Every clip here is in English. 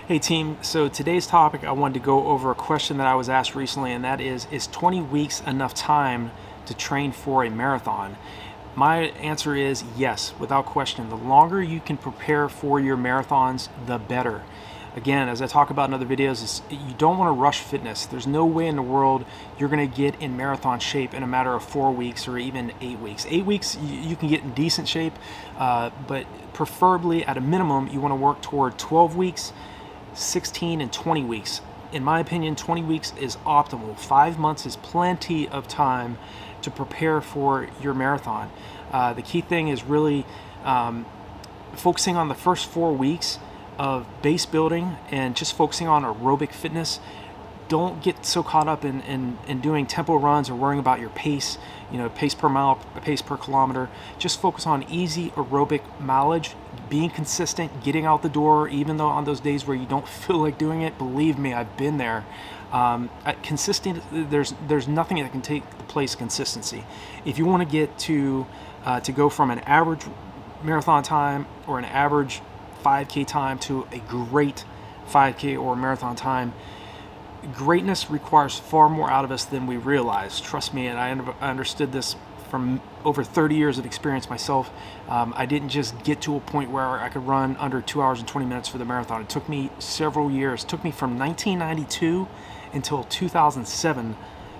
Hey team, so today's topic I wanted to go over a question that I was asked recently, and that is 20 weeks enough time to train for a marathon? My answer is yes, without question. The longer you can prepare for your marathons, the better. Again, as I talk about in other videos, you don't want to rush fitness. There's no way in the world you're going to get in marathon shape in a matter of 4 weeks or even 8 weeks. 8 weeks, you can get in decent shape, but preferably at a minimum, you want to work toward 12 weeks, 16 and 20 weeks. In my opinion, 20 weeks is optimal. 5 months is plenty of time to prepare for your marathon. The key thing is really focusing on the first 4 weeks of base building and just focusing on aerobic fitness. Don't get so caught up in doing tempo runs or worrying about your pace, pace per mile, pace per kilometer. Just focus on easy aerobic mileage, being consistent, getting out the door, even though on those days where you don't feel like doing it. Believe me, I've been there. Consistent, there's nothing that can take the place of consistency. If you want to get to go from an average marathon time or an average 5K time to a great 5K or marathon time, greatness requires far more out of us than we realize. Trust me, and I understood this from over 30 years of experience myself. I didn't just get to a point where I could run under 2 hours and 20 minutes for the marathon. It took me several years. It took me from 1992 until 2007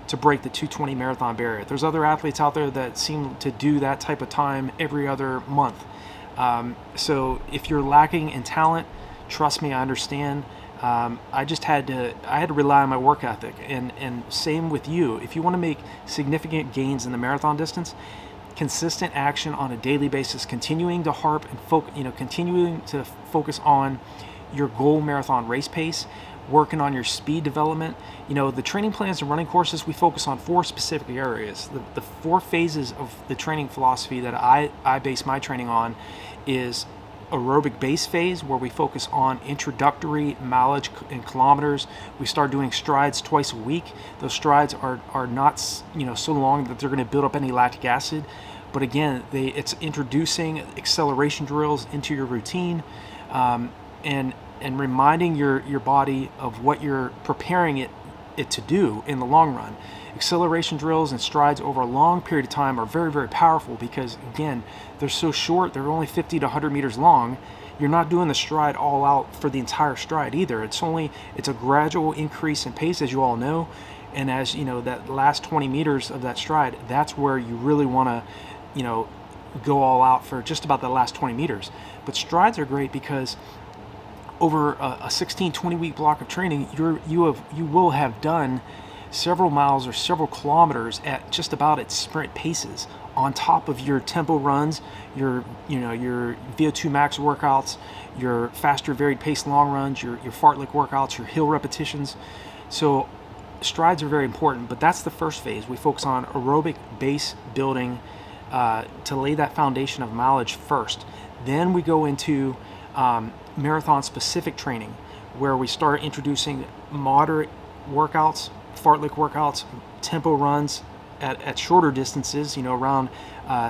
to break the 2:20 marathon barrier. There's other athletes out there that seem to do that type of time every other month. So if you're lacking in talent, trust me, I understand. I had to rely on my work ethic, and same with you. If you want to make significant gains in the marathon distance, consistent action on a daily basis, continuing to continuing to focus on your goal marathon race pace, working on your speed development. The training plans and running courses, we focus on 4 specific areas. The 4 phases of the training philosophy that I base my training on is aerobic base phase, where we focus on introductory mileage in kilometers. We start doing strides twice a week. Those strides are not so long that they're going to build up any lactic acid, but again, it's introducing acceleration drills into your routine, and reminding your body of what you're preparing it to do in the long run. Acceleration drills and strides over a long period of time are very, very powerful because, again, they're so short. They're only 50 to 100 meters long. You're not doing the stride all out for the entire stride either. It's a gradual increase in pace, as you all know. And as you know, that last 20 meters of that stride, that's where you really want to, go all out for just about the last 20 meters. But strides are great because over a 16-20 week block of training, you will have done several miles or several kilometers at just about its sprint paces, on top of your tempo runs, your VO2 max workouts, your faster varied pace long runs, your fartlek workouts, your hill repetitions. So strides are very important, but that's the first phase. We focus on aerobic base building to lay that foundation of mileage first. Then we go into marathon specific training, where we start introducing moderate workouts, fartlek workouts, tempo runs at shorter distances, around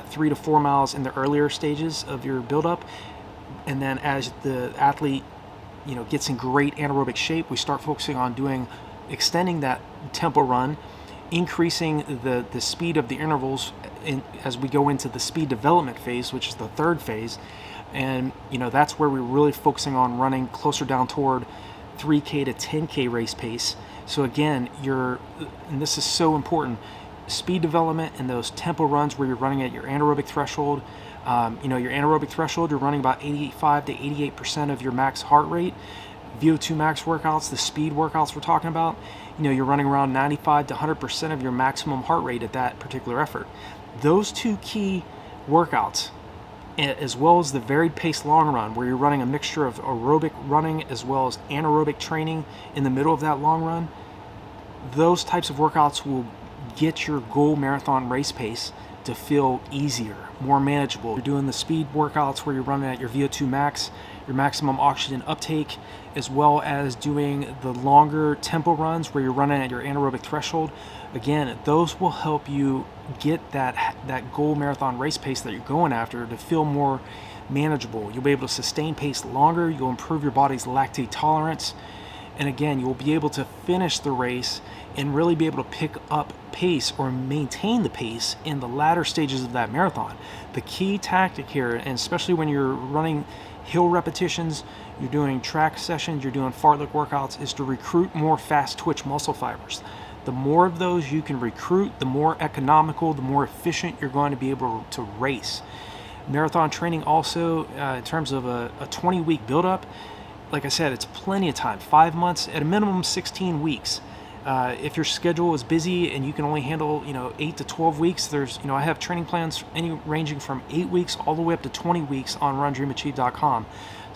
3 to 4 miles in the earlier stages of your buildup. And then as the athlete, gets in great anaerobic shape, we start focusing on extending that tempo run, increasing the speed of the intervals as we go into the speed development phase, which is the 3rd phase. And that's where we're really focusing on running closer down toward 3K to 10K race pace. So again, and this is so important, speed development and those tempo runs where you're running at your anaerobic threshold. Your anaerobic threshold, you're running about 85 to 88% of your max heart rate. VO2 max workouts, the speed workouts we're talking about, you're running around 95 to 100% of your maximum heart rate at that particular effort. Those 2 key workouts, as well as the varied pace long run, where you're running a mixture of aerobic running as well as anaerobic training in the middle of that long run, those types of workouts will get your goal marathon race pace to feel easier, more manageable. You're doing the speed workouts where you're running at your VO2 max, your maximum oxygen uptake, as well as doing the longer tempo runs where you're running at your anaerobic threshold. Again, those will help you get that goal marathon race pace that you're going after to feel more manageable. You'll be able to sustain pace longer. You'll improve your body's lactate tolerance. And again, you'll be able to finish the race and really be able to pick up pace or maintain the pace in the latter stages of that marathon. The key tactic here, and especially when you're running hill repetitions, you're doing track sessions, you're doing fartlek workouts, is to recruit more fast twitch muscle fibers. The more of those you can recruit, the more economical, the more efficient you're going to be able to race. Marathon training also, in terms of a 20-week buildup, like I said, it's plenty of time. 5 months, at a minimum 16 weeks. If your schedule is busy and you can only handle 8 to 12 weeks, I have training plans ranging from 8 weeks all the way up to 20 weeks on RunDreamAchieve.com.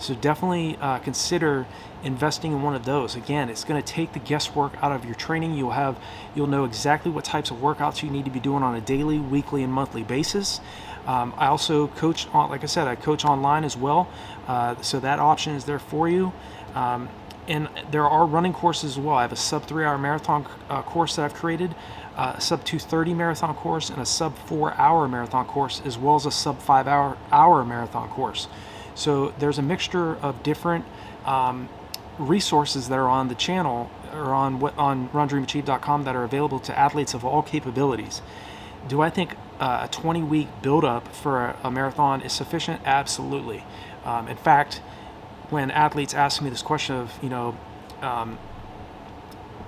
So definitely consider investing in one of those. Again, it's going to take the guesswork out of your training. You'll know exactly what types of workouts you need to be doing on a daily, weekly, and monthly basis. I also coach like I said, I coach online as well, so that option is there for you. And there are running courses as well. I have a sub 3-hour marathon course that I've created, a sub 2:30 marathon course, and a sub 4-hour marathon course, as well as a sub 5-hour marathon course. So there's a mixture of different resources that are on the channel or on RunDreamAchieve.com that are available to athletes of all capabilities. Do I think a 20-week build-up for a marathon is sufficient? Absolutely. In fact, when athletes ask me this question of,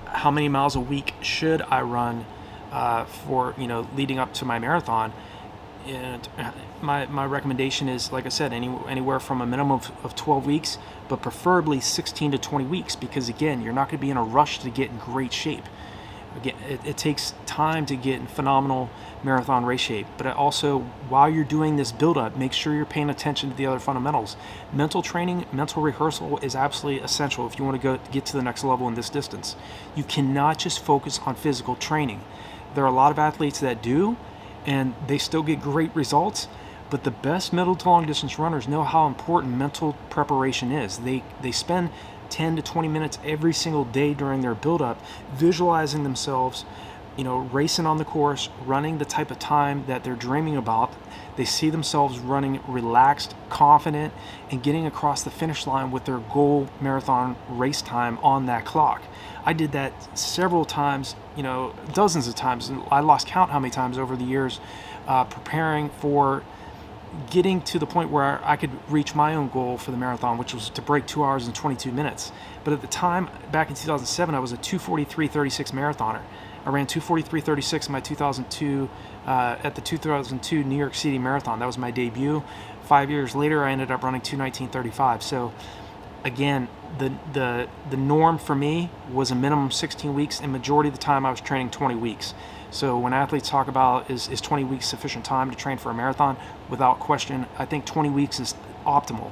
how many miles a week should I run for, leading up to my marathon, and my recommendation is, like I said, anywhere from a minimum of 12 weeks, but preferably 16 to 20 weeks, because again, you're not going to be in a rush to get in great shape. Again, it takes time to get in phenomenal marathon race shape, but also, while you're doing this build-up, make sure you're paying attention to the other fundamentals. Mental training, mental rehearsal is absolutely essential if you want to get to the next level in this distance. You cannot just focus on physical training. There are a lot of athletes that do, and they still get great results, but the best middle to long distance runners know how important mental preparation is. They spend 10 to 20 minutes every single day during their build-up visualizing themselves, racing on the course, running the type of time that they're dreaming about. They see themselves running relaxed, confident, and getting across the finish line with their goal marathon race time on that clock. I did that several times, dozens of times. I lost count how many times over the years, preparing for getting to the point where I could reach my own goal for the marathon, which was to break 2 hours and 22 minutes. But at the time, back in 2007, I was a 2:43:36 marathoner. I ran 2:43:36 in my 2002 at the 2002 New York City Marathon. That was my debut. 5 years later, I ended up running 2:19:35. So again, the norm for me was a minimum 16 weeks, and majority of the time I was training 20 weeks. So when athletes talk about is 20 weeks sufficient time to train for a marathon, without question, I think 20 weeks is optimal.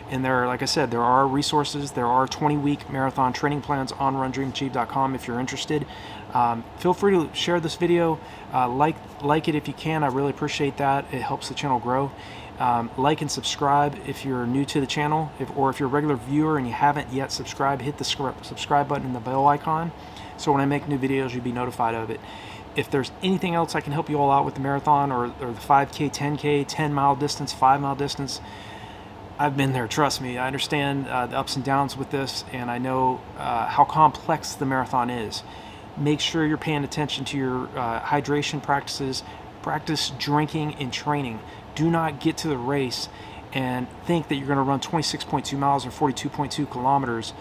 And like I said, there are resources. There are 20-week marathon training plans on RunDreamAchieve.com if you're interested. Feel free to share this video. Like it if you can. I really appreciate that. It helps the channel grow. Like and subscribe if you're new to the channel, or if you're a regular viewer and you haven't yet subscribed, hit the subscribe button and the bell icon, so when I make new videos, you'll be notified of it. If there's anything else I can help you all out with the marathon or the 5K, 10K, 10-mile distance, 5-mile distance, I've been there, trust me. I understand the ups and downs with this, and I know how complex the marathon is. Make sure you're paying attention to your hydration practices. Practice drinking and training. Do not get to the race and think that you're going to run 26.2 miles or 42.2 kilometers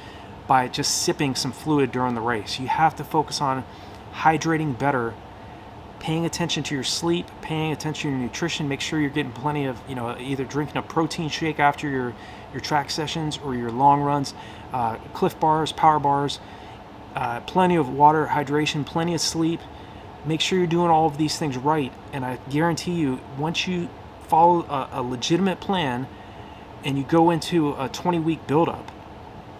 by just sipping some fluid during the race. You have to focus on hydrating better, paying attention to your sleep, paying attention to your nutrition. Make sure you're getting plenty of, either drinking a protein shake after your track sessions or your long runs, Cliff Bars, Power Bars, plenty of water, hydration, plenty of sleep. Make sure you're doing all of these things right, and I guarantee you, once you follow a legitimate plan and you go into a 20-week buildup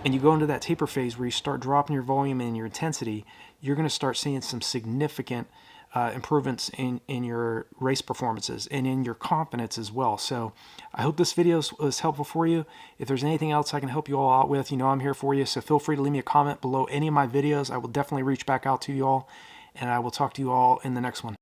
and you go into that taper phase where you start dropping your volume and your intensity, you're going to start seeing some significant improvements in your race performances and in your confidence as well. So I hope this video was helpful for you. If there's anything else I can help you all out with, I'm here for you. So feel free to leave me a comment below any of my videos. I will definitely reach back out to you all, and I will talk to you all in the next one.